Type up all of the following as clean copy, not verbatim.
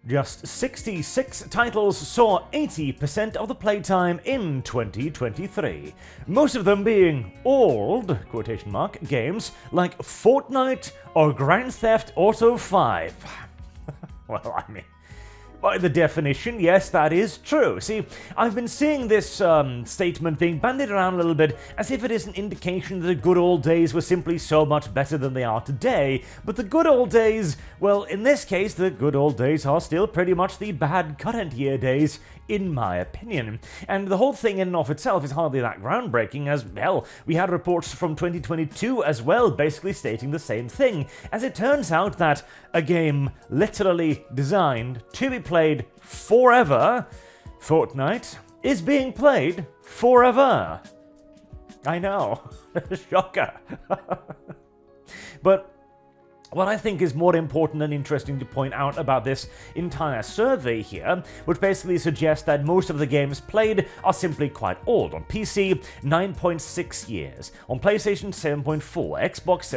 Just 66 titles saw 80% of the playtime in 2023, most of them being old, quotation mark, games like Fortnite or Grand Theft Auto 5. Well, I mean, by the definition, yes, that is true. See, I've been seeing this statement being bandied around a little bit as if it is an indication that the good old days were simply so much better than they are today. But the good old days, well, in this case, the good old days are still pretty much the bad current year days, in my opinion. And the whole thing in and of itself is hardly that groundbreaking, as, well, we had reports from 2022 as well, basically stating the same thing, as it turns out that a game literally designed to be played forever, Fortnite, is being played forever. I know. Shocker. But what I think is more important and interesting to point out about this entire survey here, which basically suggests that most of the games played are simply quite old. On PC, 9.6 years. On PlayStation, 7.4. Xbox,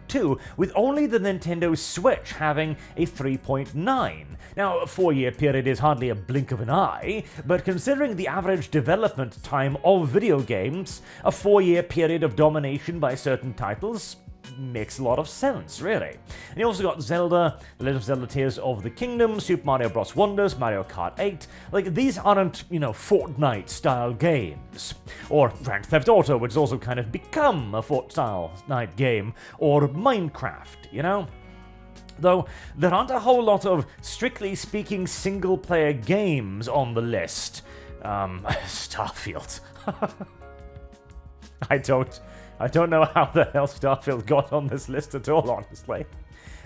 7.2, with only the Nintendo Switch having a 3.9. Now, a 4-year period is hardly a blink of an eye, but considering the average development time of video games, a 4-year period of domination by certain titles makes a lot of sense, really. And you also got Zelda, The Legend of Zelda Tears of the Kingdom, Super Mario Bros. Wonders, Mario Kart 8. Like, these aren't, Fortnite-style games. Or Grand Theft Auto, which has also kind of become a Fortnite game. Or Minecraft, Though, there aren't a whole lot of, strictly speaking, single-player games on the list. Starfield. I don't know how the hell Starfield got on this list at all, honestly.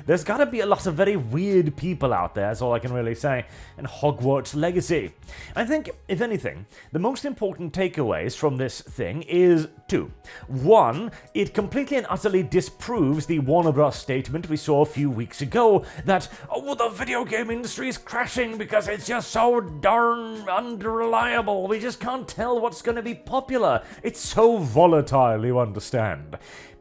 There's gotta be a lot of very weird people out there, that's all I can really say, and Hogwarts Legacy. I think, if anything, the most important takeaways from this thing is two. One, it completely and utterly disproves the Warner Bros. Statement we saw a few weeks ago that, the video game industry is crashing because it's just so darn unreliable. We just can't tell what's gonna be popular. It's so volatile, you understand.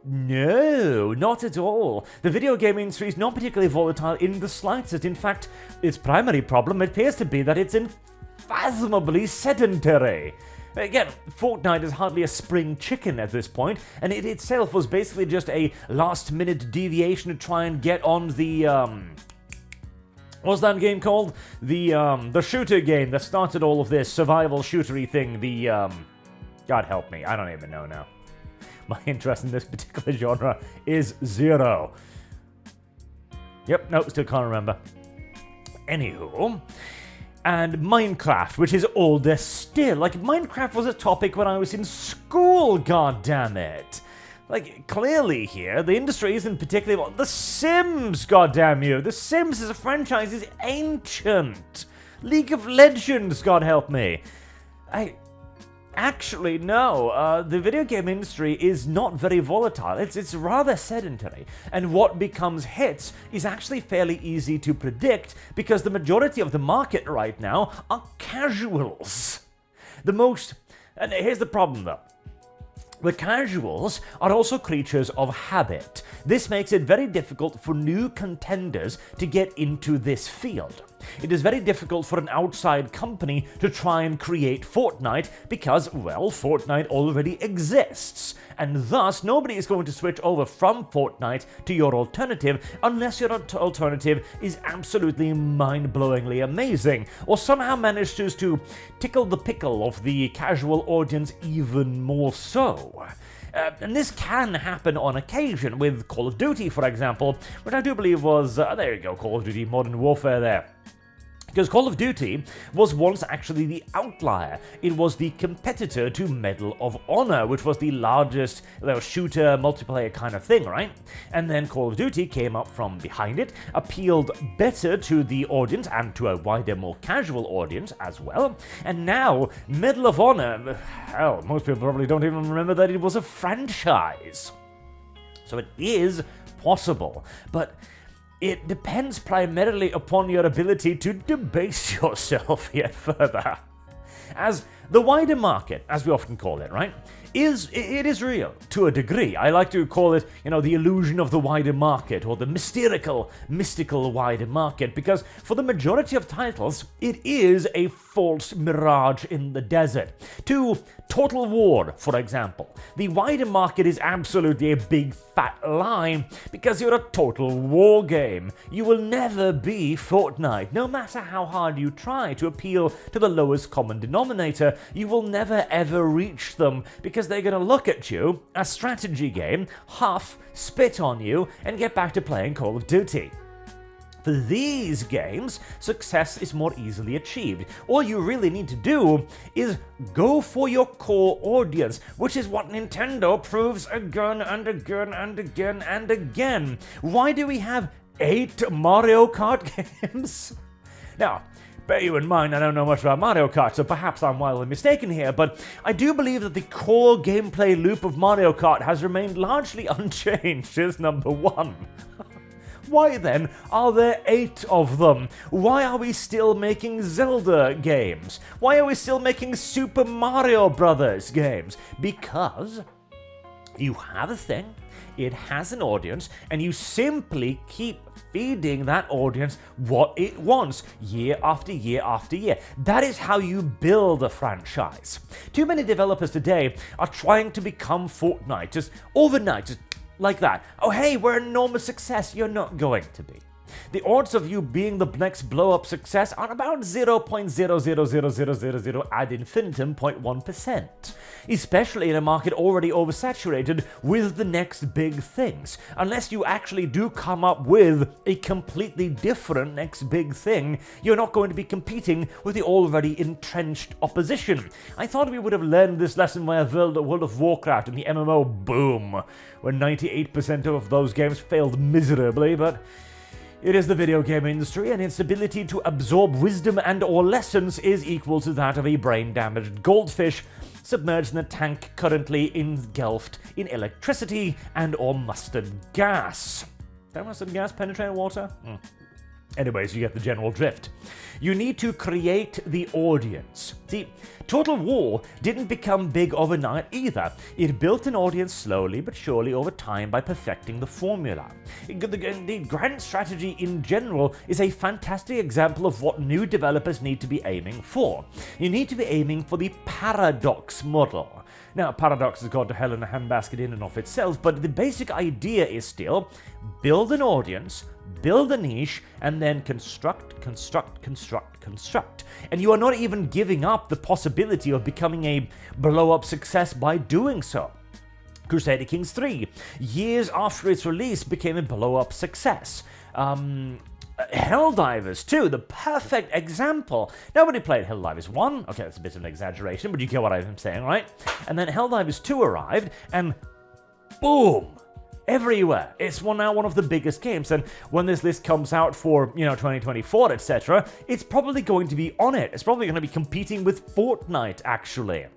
No, not at all. The video game industry is not particularly volatile in the slightest. In fact, its primary problem appears to be that it's unfathomably sedentary. Again, Fortnite is hardly a spring chicken at this point, and it itself was basically just a last-minute deviation to try and get on the, what's that game called? The shooter game that started all of this survival shootery thing, God help me, I don't even know now. My interest in this particular genre is zero. Yep, nope, still can't remember. Anywho, and Minecraft, which is older still. Like, Minecraft was a topic when I was in school, goddammit. Like, clearly here, the industry isn't particularly... The Sims, goddamn you! The Sims as a franchise is ancient! League of Legends, God help me! Actually, no. The video game industry is not very volatile. It's rather sedentary. And what becomes hits is actually fairly easy to predict because the majority of the market right now are casuals. And here's the problem though. The casuals are also creatures of habit. This makes it very difficult for new contenders to get into this field. It is very difficult for an outside company to try and create Fortnite because, well, Fortnite already exists. And thus, nobody is going to switch over from Fortnite to your alternative unless your alternative is absolutely mind-blowingly amazing, or somehow manages to tickle the pickle of the casual audience even more so. And this can happen on occasion with Call of Duty, for example, which I do believe was, there you go, Call of Duty Modern Warfare there. Because Call of Duty was once actually the outlier. It was the competitor to Medal of Honor, which was the largest shooter multiplayer kind of thing, right? And then Call of Duty came up from behind it, appealed better to the audience and to a wider, more casual audience as well. And now, Medal of Honor, hell, most people probably don't even remember that it was a franchise. So it is possible, but it depends primarily upon your ability to debase yourself yet further. As the wider market, as we often call it, right, it is real to a degree. I like to call it, the illusion of the wider market, or the mystical wider market, because for the majority of titles, it is a false mirage in the desert. To Total War, for example, the wider market is absolutely a big fat lie, because you're a Total War game. You will never be Fortnite. No matter how hard you try to appeal to the lowest common denominator, you will never ever reach them, because they're going to look at you, a strategy game, huff, spit on you, and get back to playing Call of Duty. For these games, success is more easily achieved. All you really need to do is go for your core audience, which is what Nintendo proves again and again and again and again. Why do we have 8 Mario Kart games? Now, bear you in mind, I don't know much about Mario Kart, so perhaps I'm wildly mistaken here, but I do believe that the core gameplay loop of Mario Kart has remained largely unchanged as number 1. Why then are there 8 of them? Why are we still making Zelda games? Why are we still making Super Mario Brothers games? Because you have a thing, it has an audience, and you simply keep feeding that audience what it wants year after year after year. That is how you build a franchise. Too many developers today are trying to become Fortnite, just overnight, just like that. Oh hey, we're an enormous success. You're not going to be. The odds of you being the next blow-up success are about 0.00000 ad infinitum 0.1%, especially in a market already oversaturated with the next big things. Unless you actually do come up with a completely different next big thing, you're not going to be competing with the already entrenched opposition. I thought we would have learned this lesson via World of Warcraft and the MMO boom, where 98% of those games failed miserably, but it is the video game industry, and its ability to absorb wisdom and or lessons is equal to that of a brain-damaged goldfish submerged in a tank currently engulfed in electricity and or mustard gas. Don't mustard gas penetrate water? Anyways, you get the general drift. You need to create the audience. See, Total War didn't become big overnight either. It built an audience slowly but surely over time by perfecting the formula. The grand strategy in general is a fantastic example of what new developers need to be aiming for. You need to be aiming for the paradox model. Now, paradox has gone to hell in a handbasket in and of itself, but the basic idea is still build an audience, build a niche, and then construct. And you are not even giving up the possibility of becoming a blow-up success by doing so. Crusader Kings 3, years after its release, became a blow-up success. Helldivers 2, the perfect example. Nobody played Helldivers 1. Okay, that's a bit of an exaggeration, but you get what I'm saying, right? And then Helldivers 2 arrived, and boom! Everywhere. It's now one of the biggest games, and when this list comes out for, 2024, etc., it's probably going to be on it. It's probably going to be competing with Fortnite, actually.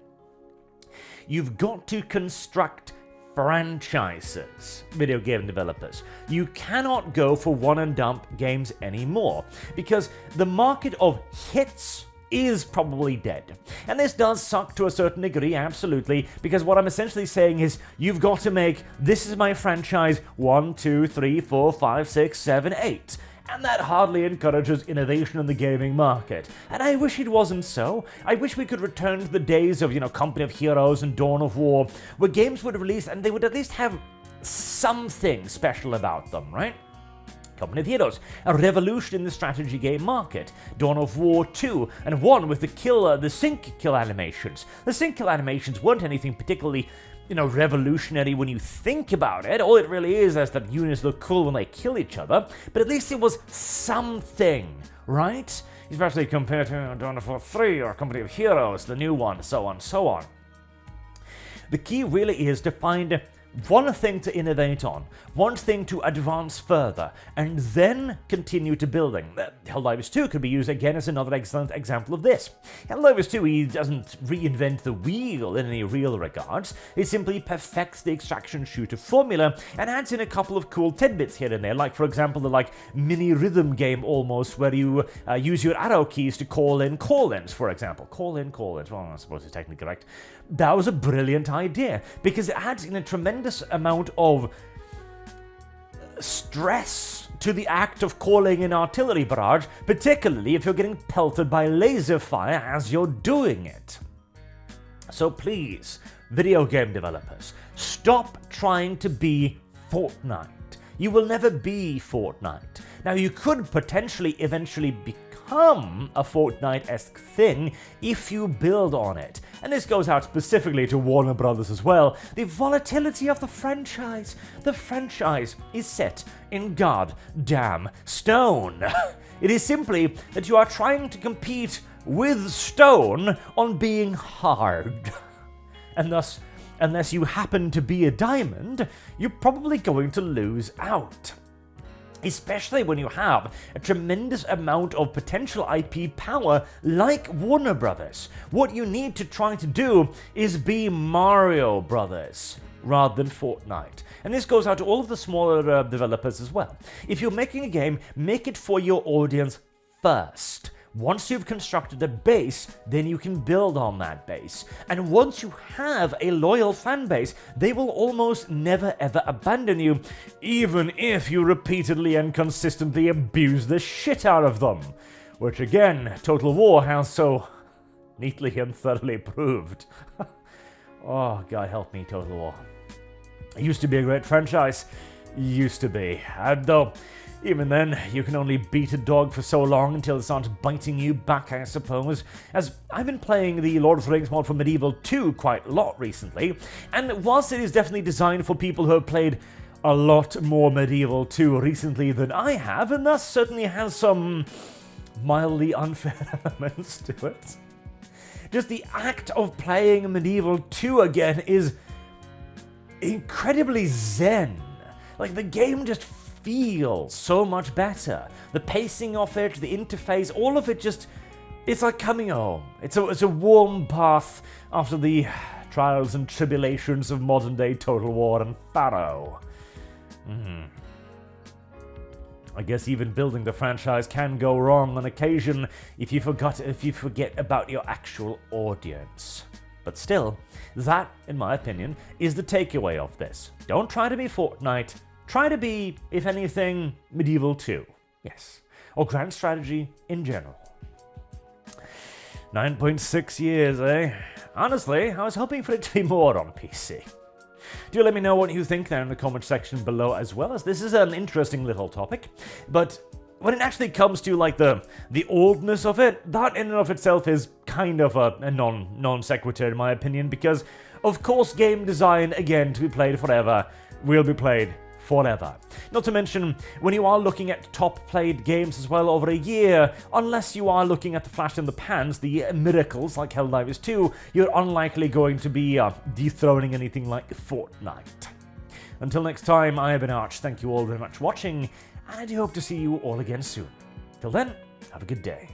You've got to construct franchises, video game developers. You cannot go for one-and-dump games anymore, because the market of hits is probably dead. And this does suck to a certain degree, absolutely, because what I'm essentially saying is you've got to make, this is my franchise, 1, 2, 3, 4, 5, 6, 7, 8. And that hardly encourages innovation in the gaming market. And I wish it wasn't so. I wish we could return to the days of, Company of Heroes and Dawn of War, where games would release and they would at least have something special about them, right? Company of Heroes, a revolution in the strategy game market. Dawn of War 2, and 1 with the sync kill animations. The sync kill animations weren't anything particularly, revolutionary when you think about it. All it really is that units look cool when they kill each other, but at least it was something, right? Especially compared to Dawn of War 3 or Company of Heroes, the new one, so on, so on. The key really is to find one thing to innovate on, one thing to advance further, and then continue to building. Helldivers 2 could be used again as another excellent example of this. Helldivers 2, he doesn't reinvent the wheel in any real regards, it simply perfects the extraction shooter formula and adds in a couple of cool tidbits here and there, like for example the mini rhythm game almost, where you use your arrow keys to call in call-ins, for example. Call-ins, well, I suppose it's technically correct. That was a brilliant idea, because it adds in a tremendous amount of stress to the act of calling an artillery barrage, particularly if you're getting pelted by laser fire as you're doing it. So please, video game developers, stop trying to be Fortnite. You will never be Fortnite. Now, you could potentially eventually become a Fortnite-esque thing if you build on it. And this goes out specifically to Warner Brothers as well. The volatility of the franchise. The franchise is set in goddamn stone. It is simply that you are trying to compete with stone on being hard. And thus, unless you happen to be a diamond, you're probably going to lose out. Especially when you have a tremendous amount of potential IP power like Warner Brothers. What you need to try to do is be Mario Brothers rather than Fortnite. And this goes out to all of the smaller developers as well. If you're making a game, make it for your audience first. Once you've constructed a base, then you can build on that base. And once you have a loyal fan base, they will almost never ever abandon you, even if you repeatedly and consistently abuse the shit out of them. Which again, Total War has so neatly and thoroughly proved. Oh, God help me, Total War. It used to be a great franchise. Used to be. Though, even then, you can only beat a dog for so long until it starts biting you back, I suppose. As I've been playing the Lord of the Rings mod for Medieval 2 quite a lot recently, and whilst it is definitely designed for people who have played a lot more Medieval 2 recently than I have, and thus certainly has some mildly unfair elements to it. Just the act of playing Medieval 2 again is incredibly zen. Like, the game just feels so much better. The pacing of it, the interface, all of it just, it's like coming home. It's a warm bath after the trials and tribulations of modern day Total War and Pharaoh. I guess even building the franchise can go wrong on occasion if you forget about your actual audience. But still, that, in my opinion, is the takeaway of this. Don't try to be Fortnite. Try to be, if anything, Medieval 2. Yes. Or Grand Strategy in general. 9.6 years, eh? Honestly, I was hoping for it to be more on PC. Do let me know what you think there in the comment section below as well, as this is an interesting little topic. But when it actually comes to the oldness of it, that in and of itself is kind of a non sequitur in my opinion, because of course game design, again, to be played forever, will be played forever. Not to mention, when you are looking at top played games as well over a year, unless you are looking at the flash in the pans, the miracles like Helldivers 2, you're unlikely going to be dethroning anything like Fortnite. Until next time, I have been Arch. Thank you all very much for watching, and I do hope to see you all again soon. Till then, have a good day.